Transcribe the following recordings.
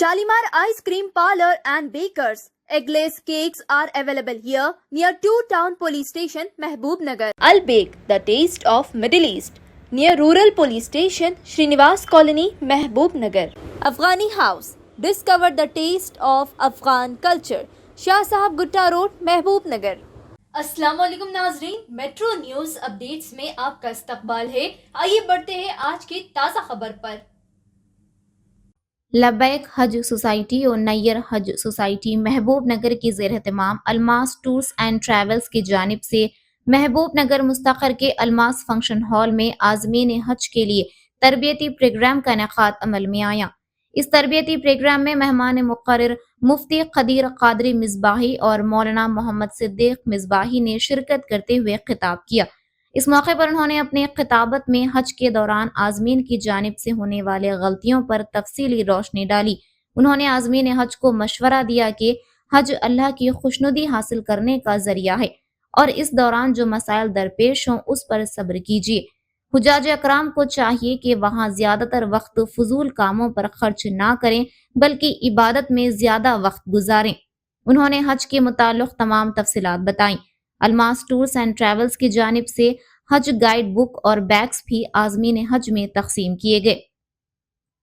Shalimar Ice Cream Parlor and Bakers. Eggless cakes are available here near 2 Town Police Station, Mehboob Nagar. Al Bake, the taste of Middle East, near Rural Police Station, Srinivas Colony, Mehboob Nagar. Afghani House, discover the taste of Afghan culture. Shah Sahab Gutta Road, Mehboob Nagar. अस्सलाम वालेकुम नाजरीन, metro news updates में आपका इस्तकबाल है। आइए बढ़ते हैं आज की ताज़ा खबर पर। लब्बैक हज सोसाइटी और नैयर हज सोसाइटी महबूब नगर की ज़ेर-ए-एहतमाम अलमास टूर्स एंड ट्रैवल्स की जानिब से महबूब नगर मुस्तक़र के अलमास फंक्शन हॉल में आज़मीन हज के लिए तरबियती प्रोग्राम का इनेकाद अमल में आया। इस तरबियती प्रोग्राम में मेहमान मुक़र्रर मुफ्ती क़दीर क़ादरी मिसबाही और मौलाना मोहम्मद सिद्दीक़ मिसबाही ने शिरकत करते हुए खिताब किया। इस मौके पर उन्होंने अपने खिताबत में हज के दौरान आज़मीन की जानिब से होने वाले गलतियों पर तफसीली रोशनी डाली। उन्होंने आज़मीन हज को मशवरा दिया कि हज अल्लाह की खुशनुदी हासिल करने का जरिया है और इस दौरान जो मसाइल दरपेश हों उस पर सब्र कीजिए। हुजाज अकराम को चाहिए कि वहाँ ज्यादातर वक्त फजूल कामों पर खर्च ना करें बल्कि इबादत में ज्यादा वक्त गुजारें। उन्होंने हज के मुताल्लिक़ तमाम तफसीलात बताईं। अलमास टूर्स एंड ट्रैवल्स की जानिब से हज गाइड बुक और बैग्स भी आज़मीन हज में तकसीम किए गए।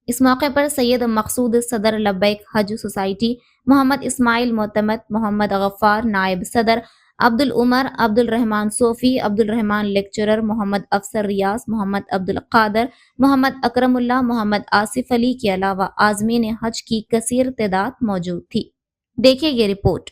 इस मौके पर सैयद मकसूद सदर लब्बैक हज सोसाइटी, मोहम्मद इस्माइल मोतमद, मोहम्मद गफ्फार नायब सदर, अब्दुल उमर, अब्दुल रहमान सोफ़ी, अब्दुल रहमान लेक्चरर, मोहम्मद अफसर रियाज, मोहम्मद अब्दुल कादर, मोहम्मद अकरमुल्लाह, मोहम्मद आसिफ अली के अलावा आज़मीन हज की कसीर तादाद मौजूद थी। देखिए ये रिपोर्ट।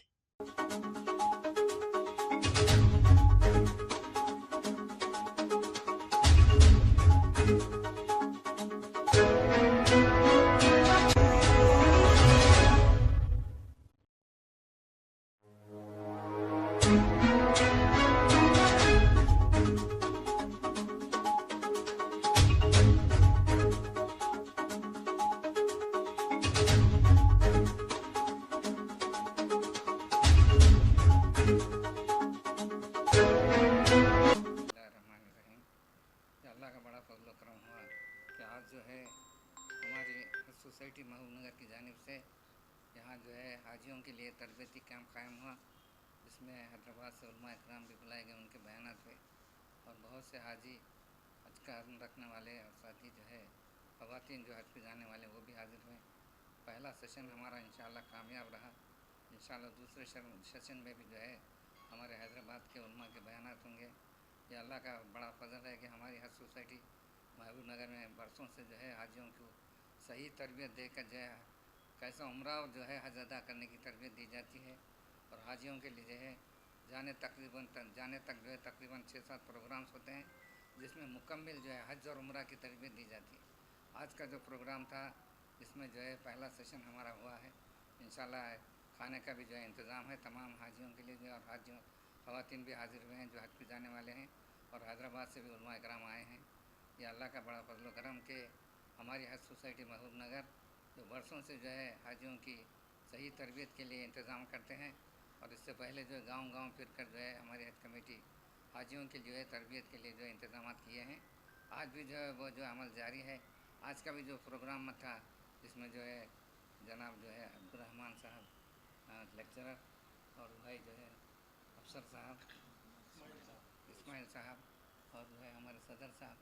अल्लाह का बड़ा फजल व करम हुआ कि आज जो है हमारी सोसाइटी महबूब नगर की जानिब से यहाँ जो है हाजियों के लिए तरबियती कैंप कायम हुआ, जिसमें हैदराबाद से उलमा इकराम भी बुलाए गए, उनके बयानात हुए और बहुत से हाजी हज का अज़्म रखने वाले और साथ ही जो है ख़वातीन जो हज पे जाने वाले वो भी हाजिर हुए। पहला सेशन हमारा इंशाअल्लाह कामयाब रहा। इंशाअल्लाह दूसरे सेशन में भी जो है हमारे हैदराबाद के उलमा के बयानात होंगे। ये अल्लाह का बड़ा फजल है कि हमारी हज सोसाइटी महबूब नगर में बरसों से जो है हाजियों को सही तरबियत देकर जो है कैसा उम्रा और जो है हज अदा करने की तरबियत दी जाती है और हाजियों के लिए जो है जाने तक जो है तकरीबन 6-7 प्रोग्राम्स होते हैं, जिसमें मुकम्मल जो है हज और उम्रा की तरबियत दी जाती है। आज का जो प्रोग्राम था इसमें जो है पहला सेशन हमारा हुआ है। इंशाअल्लाह खाने का भी जो है इंतज़ाम है तमाम हाजियों के लिए जो है, और हाजियों ख़वातीन भी हाजिर हुए हैं जो हज पे जाने वाले हैं और हैदराबाद से भी उलमा इकराम आए हैं। ये अल्लाह का बड़ा फजल व करम के हमारी हज सोसाइटी महबूब नगर जो बरसों से जो है हाजियों की सही तरबियत के लिए इंतज़ाम करते हैं और इससे पहले जो है गाँव फिर कर जो है हमारी हज कमेटी हाजियों की जो है तरबियत के लिए जो इंतज़ाम किए हैं। आज भी जो है वो जो अमल जारी है। आज का भी जो प्रोग्राम था जिसमें जो है जनाब जो है अब्दुर्रहमान साहब लेक्चरर और भाई जो है अफसर साहब इस्माइल साहब और जो है हमारे सदर साहब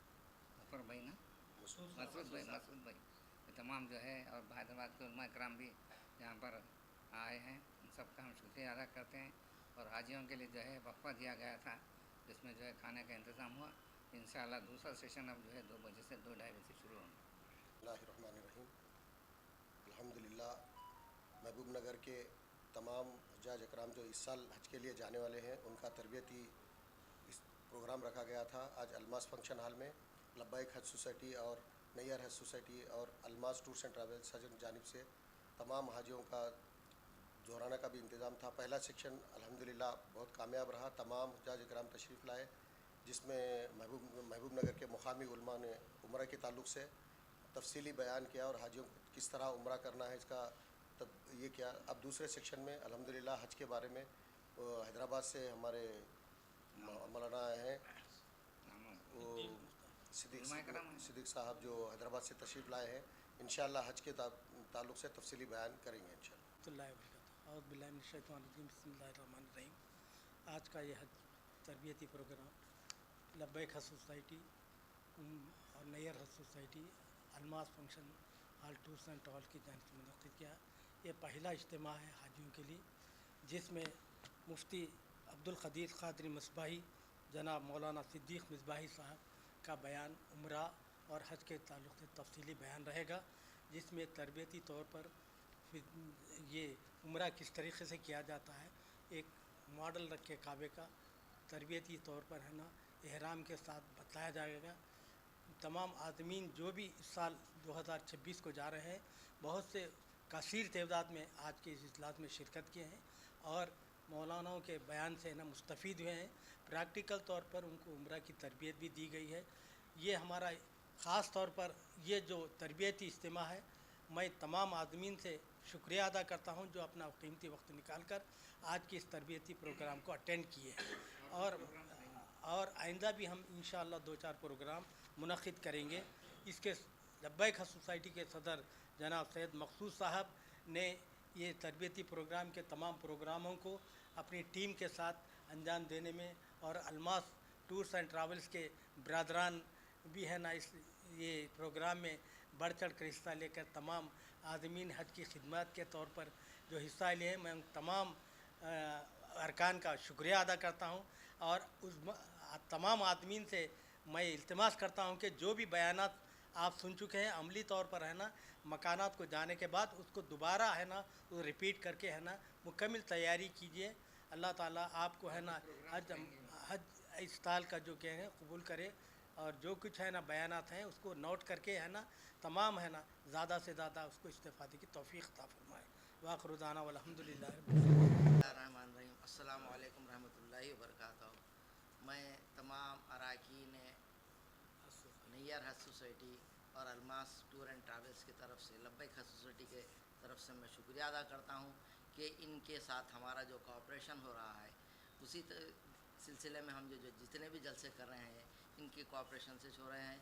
गफर भाई ना मसूद भाई ये तमाम जो है और हैदराबाद के उलमा इकराम भी यहाँ पर आए हैं। उन सबका हम शुक्रिया अदा करते हैं और हाजियों के लिए जो है वक्फा दिया गया था जिसमें जो है खाने का इंतज़ाम हुआ। इंशाअल्लाह दूसरा सेशन अब जो है 2 बजे से 2-2:30 बजे शुरू होंगे। बिस्मिल्लाहिर्रहमानिर्रहीम। अल्हम्दुलिल्लाह महबूब नगर के तमाम हुज्जाज अकराम जो इस साल हज के लिए जाने वाले हैं उनका तरबियती इस प्रोग्राम रखा गया था। आज अलमास फंक्शन हॉल में लब्बैक हज सोसाइटी और नैयर हज सोसाइटी और अलमास टूर्स एंड ट्रैवल्स हज जानिब से तमाम हाजियों का दोहराना का भी इंतज़ाम था। पहला सेक्शन अल्हम्दुलिल्लाह बहुत कामयाब रहा। तमाम हुज्जाज इकराम तशरीफ़ लाए, जिसमें महबूब नगर के मुकामी उलमा ने उम्रा के ताल्लुक़ से तफसीली बयान किया और हाजियों को किस तरह उम्रा करना है इसका तब ये किया। अब दूसरे सेक्शन में अल्हम्दुलिल्लाह हज के बारे में हैदराबाद से हमारे मौलाना आए हैं, वो सिद्दीक़ साहब जो हैदराबाद से तशरीफ़ लाए हैं। इंशाअल्लाह हज के ताल्लुक़ से तफसीली बयान करेंगे इंशाअल्लाह। अऊज़ु बिल्लाहि मिनश शैतानिर रजीम, बिस्मिल्लाहिर रहमानिर रहीम। आज का ये हज तरबियती प्रोग्राम लब्बैक हज सोसाइटी और नैयर हज society Almas function hall tours and travel की जानिब से मुनक़्क़िद किया। ये पहला इज्तिमा है हाजियों के लिए, जिसमें मुफ्ती अब्दुल क़दीर क़ादरी मिसबाही जनाब मौलाना सिद्दीक़ मिसबाही साहब का बयान उम्रा और हज के ताल्लुक़ से तफसीली बयान रहेगा, जिसमें तरबियती तौर पर ये उम्रा किस तरीक़े से किया जाता है, एक मॉडल रख के काबे का तरबियती तौर पर है ना एहराम के साथ बताया जाएगा। तमाम आदमीन जो भी इस साल 2026 को जा रहे हैं, बहुत से कसीर तादाद में आज के इस इजलास में शिरकत किए हैं और मौलानाओं के बयान से ना मुस्तफ़ीद हुए हैं। प्रैक्टिकल तौर पर उनको उम्रा की तरबियत भी दी गई है। ये हमारा ख़ास तौर पर ये जो तरबियती इज्तिमा है, मैं तमाम आदमीन से शुक्रिया अदा करता हूँ जो अपना कीमती वक्त निकाल कर आज के इस तरबियती प्रोग्राम को अटेंड किए हैं और आइंदा भी हम इंशाअल्लाह 2-4 प्रोग्राम मुनक़्क़िद करेंगे। इसके लब्बैक हज सोसाइटी के सदर जनाब सैयद मक़सूद साहब ने ये तरबियती प्रोग्राम के तमाम प्रोग्रामों को अपनी टीम के साथ अंजाम देने में और अलमास टूर्स एंड ट्रैवल्स के ब्रादरान भी है ना इस ये प्रोग्राम में बढ़ चढ़ कर हिस्सा लेकर तमाम आदमीन हज की खिदमत के तौर पर जो हिस्सा लिए हैं, मैं उन तमाम अरकान का शुक्रिया अदा करता हूं और उस तमाम आदमीन से मैं इल्तिमास करता हूं कि जो भी बयानात आप सुन चुके हैं अमली तौर पर है ना मकानात को जाने के बाद उसको दोबारा है ना वो रिपीट करके है ना मुकम्मल तैयारी कीजिए। अल्लाह ताला आपको है ना हज इस साल का जो क्या है कबूल करे और जो कुछ है ना बयानात हैं उसको नोट करके है ना तमाम है ना ज़्यादा से ज़्यादा उसको इस्तेफ़ादे की तौफ़ीक़ अता फ़रमाए। वाखिर दाना वल्हम्दुलिल्लाहि बिस्मिल्लाहिर्रहमानिर्रहीम। अस्सलामु अलैकुम रहमतुल्लाहि व बरकातहू। मैं तमाम अरकान नैयर हज सोसाइटी और अलमास टूर एंड ट्रैवल्स की तरफ से लब्बैक हज सोसाइटी के तरफ से मैं शुक्रिया अदा करता हूँ कि इनके साथ हमारा जो कोऑपरेशन हो रहा है उसी सिलसिले में हम जो जितने भी जलसे कर रहे हैं इनके कोऑपरेशन से हो रहे हैं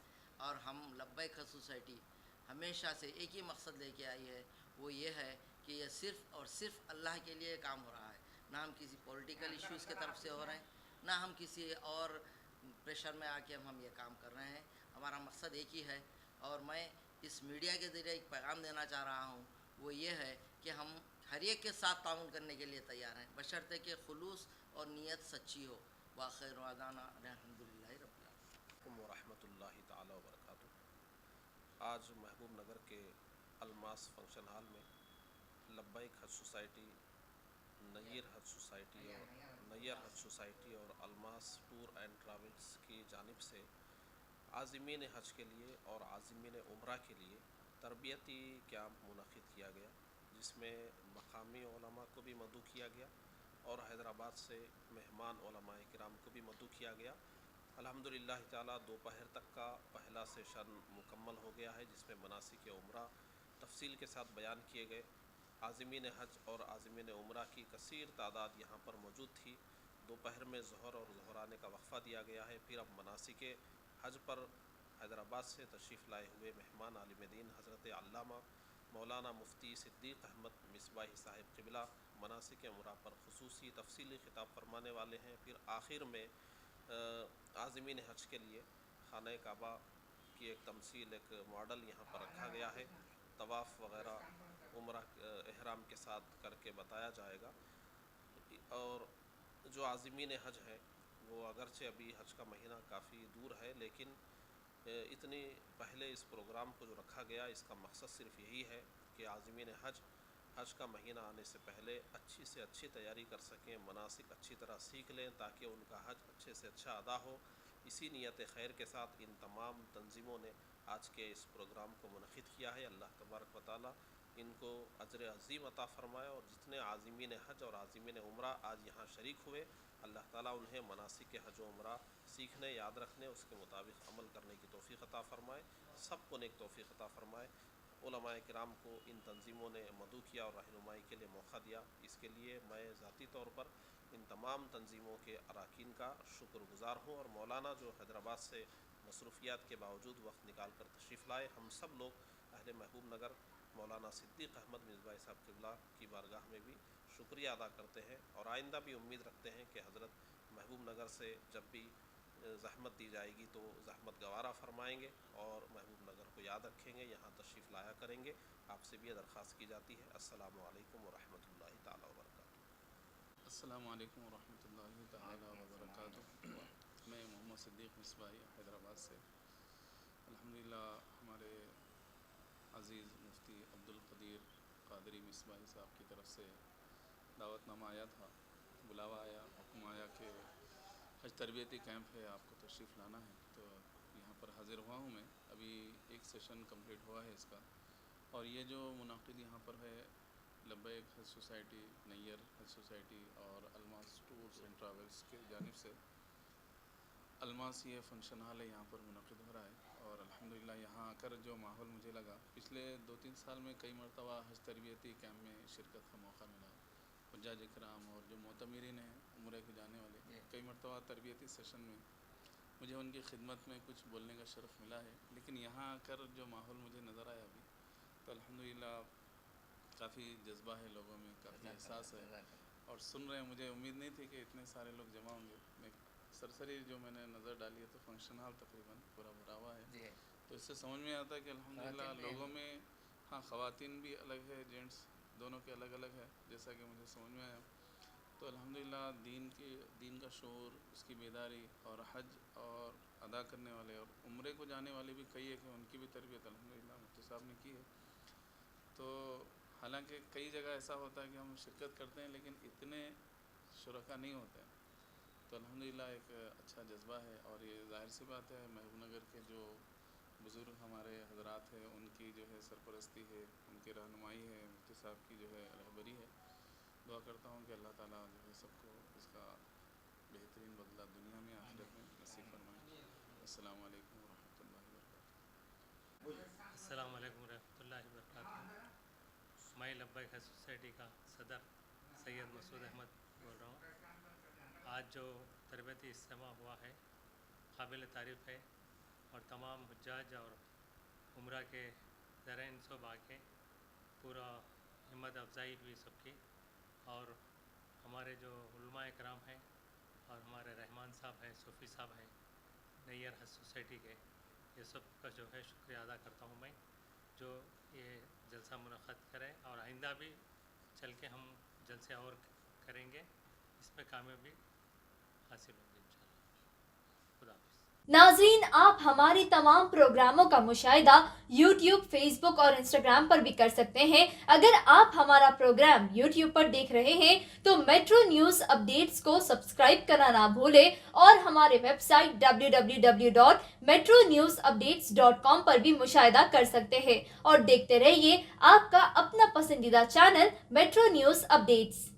और हम लब्बैक हज सोसाइटी हमेशा से एक ही मकसद लेके आई है, वो ये है कि ये सिर्फ़ और सिर्फ अल्लाह के लिए काम हो रहा है। ना हम किसी पॉलिटिकल इश्यूज़ की तरफ से हो रहे हैं, ना हम किसी और प्रेशर में आके हम ये काम कर रहे हैं। हमारा मकसद एक ही है और मैं इस मीडिया के ज़रिए एक पैगाम देना चाह रहा हूँ, वो ये है कि हम हर एक के साथ ताउन करने के लिए तैयार हैं, बशर्ते कि खुलूस और नीयत सच्ची हो। वाखिर दाना अल्हम्दुलिल्लाहि रब्बिल आलमीन व रहमतुल्लाहि ताला व बरकातहू। आज महबूब नगर के अलमास फंक्शन हॉल में लब्बैक हज सोसाइटी, नैयर हज सोसाइटी और अलमास टूर एंड ट्रैवल्स की जानिब से आज़मीन हज के लिए और आज़मीन उम्रा के लिए तरबियती कैंप मुनक़्क़िद किया गया, जिसमें मकामी उलमा को भी मदऊ किया गया और हैदराबाद से मेहमान उलमाए किराम को भी मदऊ किया गया। अल्हम्दुलिल्लाह ताला दोपहर तक का पहला सेशन मुकम्मल हो गया है, जिसमें मनासिक उम्रा तफसील के साथ बयान किए गए। आज़मीन हज और आज़मीन उम्रा की कसीर तादाद यहाँ पर मौजूद थी। दोपहर में ज़ोहर और ज़ोहराने का वक्फ़ा दिया गया है। फिर अब मनासिक हज पर हैदराबाद से तशरीफ़ लाए हुए मेहमान आलिम दीन हज़रत अल्लामा मौलाना मुफ्ती सिद्दीक़ अहमद मिसबाही साहिब क़िबला मनासिक उम्रा पर ख़ुसूसी तफसीली ख़िताब फरमाने वाले हैं। फिर आखिर में आज़मीन हज के लिए खाना काबा की एक तमसील, एक मॉडल यहाँ पर रखा गया है। तवाफ़ वग़ैरह उम्रा एहराम के साथ करके बताया जाएगा। और जो आज़मीन हज है वो अगरचे अभी हज का महीना काफ़ी दूर है, लेकिन इतनी पहले इस प्रोग्राम को जो रखा गया, इसका मकसद सिर्फ़ यही है कि आज़मीन हज का महीना आने से पहले अच्छी से अच्छी तैयारी कर सकें, मनासिक अच्छी तरह सीख लें ताकि उनका हज अच्छे से अच्छा अदा हो। इसी नीयत खैर के साथ इन तमाम तंजीमों ने आज के इस प्रोग्राम को मुनक़्क़िद किया है। अल्लाह तबारक व तआला इनको अजर अज़ीम अता फ़रमाए और जितने आज़मीन हज और आज़मीन उम्रा आज यहाँ शरीक हुए, अल्लाह ताला उन्हें मनासिक हज उम्रा सीखने, याद रखने, उसके मुताबिक अमल करने की तौफ़ीक़ अता फ़रमाए। सबको नेक तौफ़ीक़ अता फ़रमाए। उलमाए किराम को इन तंजीमों ने मदऊ किया और रहनुमाई के लिए मौका दिया, इसके लिए मैं ज़ाती तौर पर इन तमाम तंजीमों के अरकान का शुक्रगुज़ार हूँ। और मौलाना जो हैदराबाद से मसरूफ़ियात के बावजूद वक्त निकाल कर तशरीफ़ लाए, हम सब लोग अहले महबूब नगर मौलाना सिद्दीक अहमद मिसबाई साहब क़िबला की बारगाह में भी शुक्रिया अदा करते हैं और आइंदा भी उम्मीद रखते हैं कि हज़रत महबूब नगर से जब भी ज़हमत दी जाएगी तो ज़हमत गवारा फरमाएंगे और महबूब नगर को याद रखेंगे, यहाँ तशरीफ़ लाया करेंगे। आपसे भी ये दरख्वास्त की जाती है। अस्सलामु अलैकुम व रहमतुल्लाहि ताला व बरकातुहू। अस्सलामु अलैकुम वरहमतुल्लाहि ताला वबरकातुहू। मैं मोहम्मद सिद्दीक मिसबाही हैदराबाद से। अल्हम्दुलिल्लाह हमारे अज़ीज़ मुफ्ती अब्दुल क़दीर क़ादरी मिसबाही साहब की तरफ से दावतनामा आया था, बुलावा आया, हुक्म आया कि हज तरबियती कैंप है, आपको तशरीफ़ लाना है। तो यहाँ पर हाज़िर हुआ हूँ मैं। अभी एक सेशन कंप्लीट हुआ है इसका, और ये जो मुनाक़िद यहाँ पर है लब्बैक हज सोसाइटी, नैयर हज सोसाइटी और अलमास टूर्स एंड ट्रैवल्स की जानिब से अलमास ये फ़ंक्शन हॉल है, यहाँ पर मुनक़िद हो रहा है। और अल्हम्दुलिल्लाह यहाँ आकर जो माहौल मुझे लगा, पिछले 2-3 साल में कई मरतबा हज तरबियती कैंप में शिरकत का मौका मिला। हुज्जाज इकराम और जो मोतमिरीन हैं उम्रे को जाने वाले, कई मरतबा तरबियती सेशन में मुझे उनकी खिदमत में कुछ बोलने का शरफ़ मिला है। लेकिन यहाँ आकर जो माहौल मुझे नज़र आया अभी, तो अल्हम्दुलिल्लाह काफ़ी जज्बा है लोगों में, काफ़ी एहसास है और सुन रहे हैं। मुझे उम्मीद नहीं थी कि इतने सारे लोग जमा होंगे। मैं सरसरी जो मैंने नज़र डाली है तो फंक्शन हॉल तकरीबन पूरा भरा हुआ है, तो इससे समझ में आता है कि अल्हम्दुलिल्लाह लोगों में, हाँ ख़वातीन भी अलग है, जेंट्स दोनों के अलग अलग है, जैसा कि मुझे समझ में आया। तो अल्हम्दुलिल्लाह दीन का शऊर, उसकी बेदारी और हज और अदा करने वाले और उम्रे को जाने वाले भी कई एक हैं, उनकी भी तरबियत अल्हम्दुलिल्लाह मुफ्ती साहब ने की है। तो हालांकि कई जगह ऐसा होता है कि हम शिरकत करते हैं लेकिन इतने शुरका नहीं होते हैं, तो अल्हम्दुलिल्लाह एक अच्छा जज्बा है। और ये ज़ाहिर सी बात है, महबूब नगर के जो बुज़ुर्ग हमारे हजरात हैं उनकी जो है सरपरस्ती है, उनकी रहनुमाई है, मुफ्ती साहब की जो है रहबरी है। दुआ करता हूँ कि अल्लाह ताला जो है सबको इसका बेहतरीन बदला दुनिया में आखिरत में नसीब फरमाए। अस्सलामु अलैकुम वरहमतुल्लाहि वबरकातुहू। अस्सलाम वालेकुम रहमतुल्लाहि वबरकातुहू। मैं लब्बैक हज सोसाइटी का सदर सैयद मसूद अहमद बोल रहा हूँ। आज जो तरबियती इज्तिमा हुआ है काबिल तारीफ़ है, और तमाम हुज्जाज और उम्रा के ज़राइन सब आके पूरा हिम्मत अफजाई हुई सबकी। और हमारे जो उलमाए कराम हैं और हमारे रहमान साहब हैं, सूफ़ी साहब हैं नैयर हज सोसाइटी के, ये सब का जो है शुक्रिया अदा करता हूँ मैं, जो ये जलसा मुनक़्क़द करें और आइंदा भी चल के हम जलसे और करेंगे, इसमें कामयाबी हासिल होगी इंशाअल्लाह। खुदा हाफ़िज़। नाज़रीन, आप हमारी तमाम प्रोग्रामों का मुशाहिदा YouTube, Facebook और Instagram पर भी कर सकते हैं। अगर आप हमारा प्रोग्राम YouTube पर देख रहे हैं तो मेट्रो न्यूज़ अपडेट्स को सब्सक्राइब करना ना भूलें और हमारे वेबसाइट www.metronewsupdates.com पर भी मुशाहिदा कर सकते हैं। और देखते रहिए आपका अपना पसंदीदा चैनल मेट्रो न्यूज़ अपडेट्स।